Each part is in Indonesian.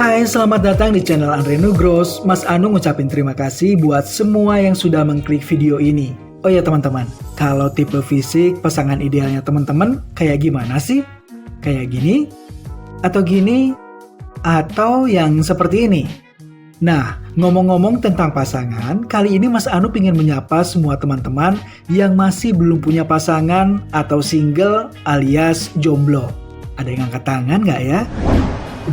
Hai, selamat datang di channel Andre Nugros. Mas Anu ngucapin terima kasih buat semua yang sudah mengklik video ini. Oh ya teman-teman, kalau tipe fisik pasangan idealnya teman-teman kayak gimana sih? Kayak gini? Atau gini? Atau yang seperti ini? Nah, ngomong-ngomong tentang pasangan, kali ini Mas Anu ingin menyapa semua teman-teman yang masih belum punya pasangan atau single alias jomblo. Ada yang angkat tangan nggak ya?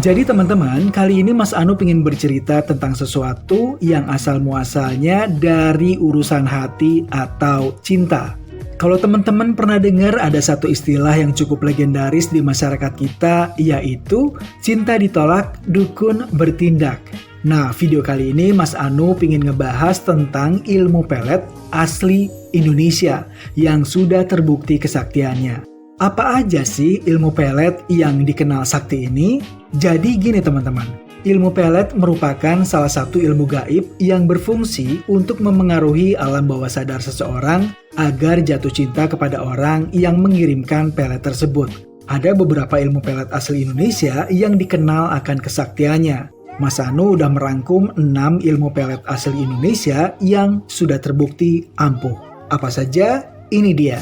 Jadi teman-teman, kali ini Mas Anu ingin bercerita tentang sesuatu yang asal-muasalnya dari urusan hati atau cinta. Kalau teman-teman pernah dengar ada satu istilah yang cukup legendaris di masyarakat kita, yaitu cinta ditolak, dukun bertindak. Nah, video kali ini Mas Anu ingin ngebahas tentang ilmu pelet asli Indonesia yang sudah terbukti kesaktiannya. Apa aja sih ilmu pelet yang dikenal sakti ini? Jadi gini teman-teman, ilmu pelet merupakan salah satu ilmu gaib yang berfungsi untuk memengaruhi alam bawah sadar seseorang agar jatuh cinta kepada orang yang mengirimkan pelet tersebut. Ada beberapa ilmu pelet asli Indonesia yang dikenal akan kesaktiannya. Mas Anu udah merangkum 6 ilmu pelet asli Indonesia yang sudah terbukti ampuh. Apa saja? Ini dia.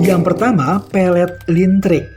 Yang pertama, pelet lintrik.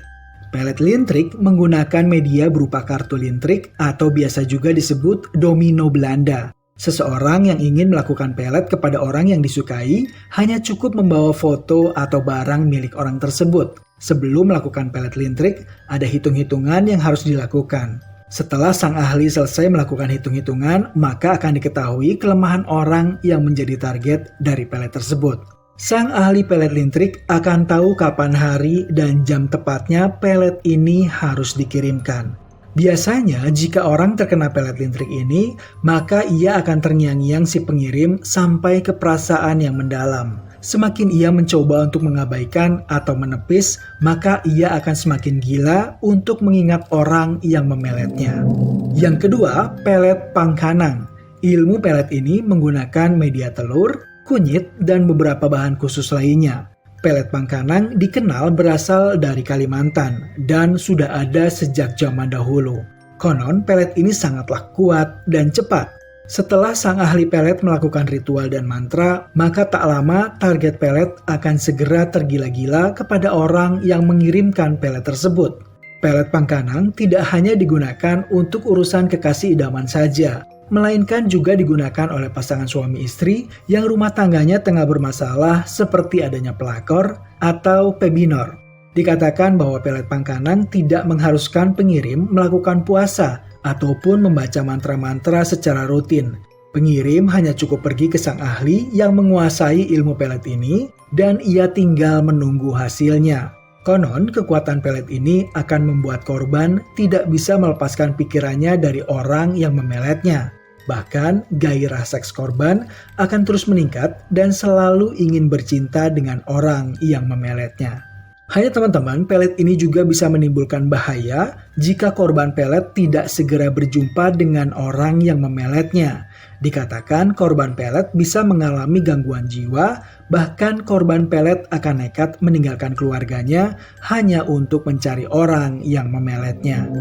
Pelet lintrik menggunakan media berupa kartu lintrik atau biasa juga disebut domino Belanda. Seseorang yang ingin melakukan pelet kepada orang yang disukai hanya cukup membawa foto atau barang milik orang tersebut. Sebelum melakukan pelet lintrik, ada hitung-hitungan yang harus dilakukan. Setelah sang ahli selesai melakukan hitung-hitungan, maka akan diketahui kelemahan orang yang menjadi target dari pelet tersebut. Sang ahli pelet lintrik akan tahu kapan hari dan jam tepatnya pelet ini harus dikirimkan. Biasanya jika orang terkena pelet lintrik ini, maka ia akan terngiang-ngiang si pengirim sampai ke perasaan yang mendalam. Semakin ia mencoba untuk mengabaikan atau menepis, maka ia akan semakin gila untuk mengingat orang yang memeletnya. Yang kedua, pelet pangkanang. Ilmu pelet ini menggunakan media telur, kunyit, dan beberapa bahan khusus lainnya. Pelet pangkanang dikenal berasal dari Kalimantan dan sudah ada sejak zaman dahulu. Konon pelet ini sangatlah kuat dan cepat. Setelah sang ahli pelet melakukan ritual dan mantra, maka tak lama target pelet akan segera tergila-gila kepada orang yang mengirimkan pelet tersebut. Pelet pangkanang tidak hanya digunakan untuk urusan kekasih idaman saja, melainkan juga digunakan oleh pasangan suami istri yang rumah tangganya tengah bermasalah seperti adanya pelakor atau pebinor. Dikatakan bahwa pelet pangkanang tidak mengharuskan pengirim melakukan puasa ataupun membaca mantra-mantra secara rutin. Pengirim hanya cukup pergi ke sang ahli yang menguasai ilmu pelet ini dan ia tinggal menunggu hasilnya. Konon, kekuatan pelet ini akan membuat korban tidak bisa melepaskan pikirannya dari orang yang memeletnya. Bahkan, gairah seks korban akan terus meningkat dan selalu ingin bercinta dengan orang yang memeletnya. Hanya teman-teman, pelet ini juga bisa menimbulkan bahaya jika korban pelet tidak segera berjumpa dengan orang yang memeletnya. Dikatakan korban pelet bisa mengalami gangguan jiwa, bahkan korban pelet akan nekat meninggalkan keluarganya hanya untuk mencari orang yang memeletnya.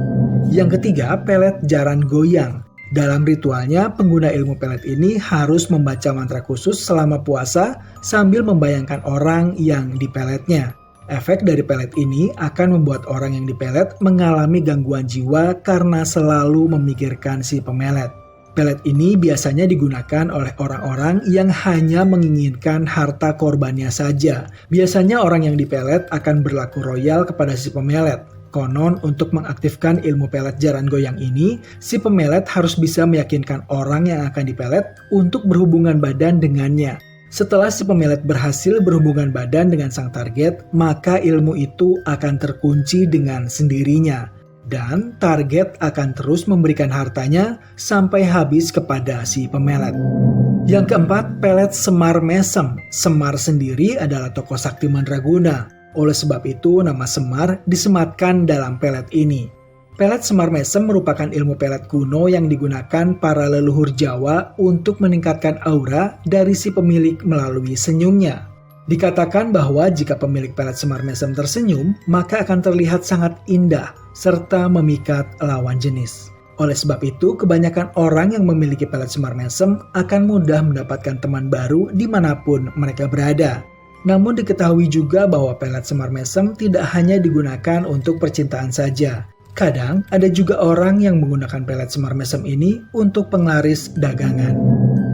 Yang ketiga, pelet jaran goyang. Dalam ritualnya, pengguna ilmu pelet ini harus membaca mantra khusus selama puasa sambil membayangkan orang yang dipeletnya. Efek dari pelet ini akan membuat orang yang dipelet mengalami gangguan jiwa karena selalu memikirkan si pemelet. Pelet ini biasanya digunakan oleh orang-orang yang hanya menginginkan harta korbannya saja. Biasanya orang yang dipelet akan berlaku royal kepada si pemelet. Konon untuk mengaktifkan ilmu pelet jaran goyang ini, si pemelet harus bisa meyakinkan orang yang akan dipelet untuk berhubungan badan dengannya. Setelah si pemelet berhasil berhubungan badan dengan sang target, maka ilmu itu akan terkunci dengan sendirinya. Dan target akan terus memberikan hartanya sampai habis kepada si pemelet. Yang keempat, pelet Semar Mesem. Semar sendiri adalah tokoh sakti mandraguna. Oleh sebab itu, nama Semar disematkan dalam pelet ini. Pelet Semar Mesem merupakan ilmu pelet kuno yang digunakan para leluhur Jawa untuk meningkatkan aura dari si pemilik melalui senyumnya. Dikatakan bahwa jika pemilik pelet semar mesem tersenyum, maka akan terlihat sangat indah serta memikat lawan jenis. Oleh sebab itu, kebanyakan orang yang memiliki pelet semar mesem akan mudah mendapatkan teman baru dimanapun mereka berada. Namun diketahui juga bahwa pelet semar mesem tidak hanya digunakan untuk percintaan saja. Kadang ada juga orang yang menggunakan pelet semar mesem ini untuk penglaris dagangan.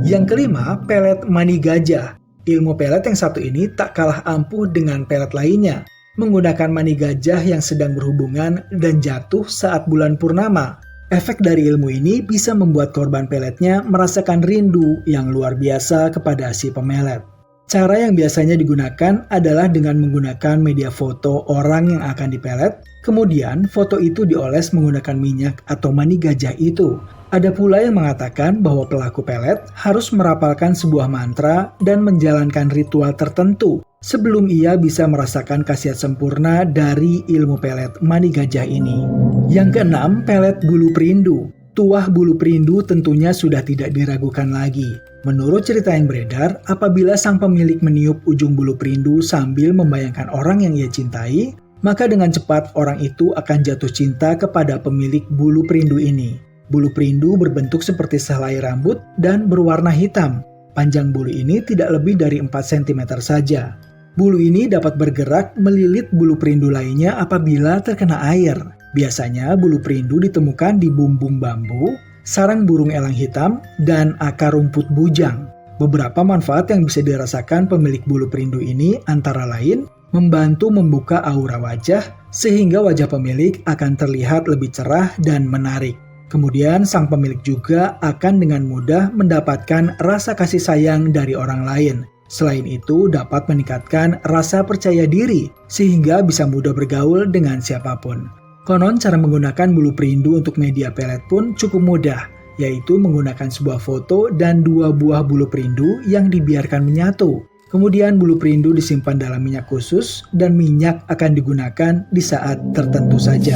Yang kelima, pelet mani gajah. Ilmu pelet yang satu ini tak kalah ampuh dengan pelet lainnya. Menggunakan mani gajah yang sedang berhubungan dan jatuh saat bulan purnama. Efek dari ilmu ini bisa membuat korban peletnya merasakan rindu yang luar biasa kepada si pemelet. Cara yang biasanya digunakan adalah dengan menggunakan media foto orang yang akan dipelet, kemudian foto itu dioles menggunakan minyak atau mani gajah itu. Ada pula yang mengatakan bahwa pelaku pelet harus merapalkan sebuah mantra dan menjalankan ritual tertentu sebelum ia bisa merasakan khasiat sempurna dari ilmu pelet mani gajah ini. Yang keenam, pelet bulu perindu. Tuah bulu perindu tentunya sudah tidak diragukan lagi. Menurut cerita yang beredar, apabila sang pemilik meniup ujung bulu perindu sambil membayangkan orang yang ia cintai, maka dengan cepat orang itu akan jatuh cinta kepada pemilik bulu perindu ini. Bulu perindu berbentuk seperti sehelai rambut dan berwarna hitam. Panjang bulu ini tidak lebih dari 4 cm saja. Bulu ini dapat bergerak melilit bulu perindu lainnya apabila terkena air. Biasanya bulu perindu ditemukan di bumbung bambu, sarang burung elang hitam, dan akar rumput bujang. Beberapa manfaat yang bisa dirasakan pemilik bulu perindu ini antara lain membantu membuka aura wajah sehingga wajah pemilik akan terlihat lebih cerah dan menarik. Kemudian sang pemilik juga akan dengan mudah mendapatkan rasa kasih sayang dari orang lain. Selain itu dapat meningkatkan rasa percaya diri sehingga bisa mudah bergaul dengan siapapun. Konon cara menggunakan bulu perindu untuk media pelet pun cukup mudah, yaitu menggunakan sebuah foto dan 2 buah bulu perindu yang dibiarkan menyatu. Kemudian bulu perindu disimpan dalam minyak khusus dan minyak akan digunakan di saat tertentu saja.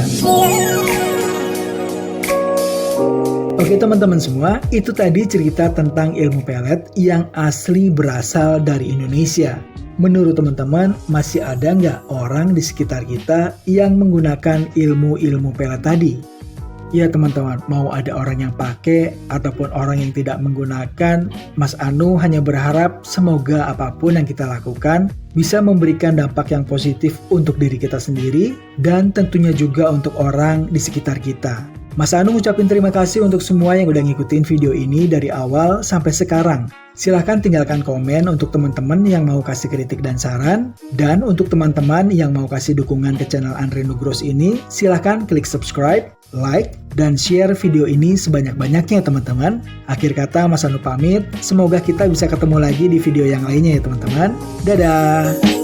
Oke teman-teman semua, itu tadi cerita tentang ilmu pelet yang asli berasal dari Indonesia. Menurut teman-teman, masih ada nggak orang di sekitar kita yang menggunakan ilmu-ilmu pelet tadi? Ya teman-teman, mau ada orang yang pakai ataupun orang yang tidak menggunakan, Mas Anu hanya berharap semoga apapun yang kita lakukan bisa memberikan dampak yang positif untuk diri kita sendiri dan tentunya juga untuk orang di sekitar kita. Mas Anu ngucapin terima kasih untuk semua yang udah ngikutin video ini dari awal sampai sekarang. Silahkan tinggalkan komen untuk teman-teman yang mau kasih kritik dan saran. Dan untuk teman-teman yang mau kasih dukungan ke channel Andre Nugroho ini, silahkan klik subscribe, like, dan share video ini sebanyak-banyaknya teman-teman. Akhir kata Mas Anu pamit, semoga kita bisa ketemu lagi di video yang lainnya ya teman-teman. Dadah!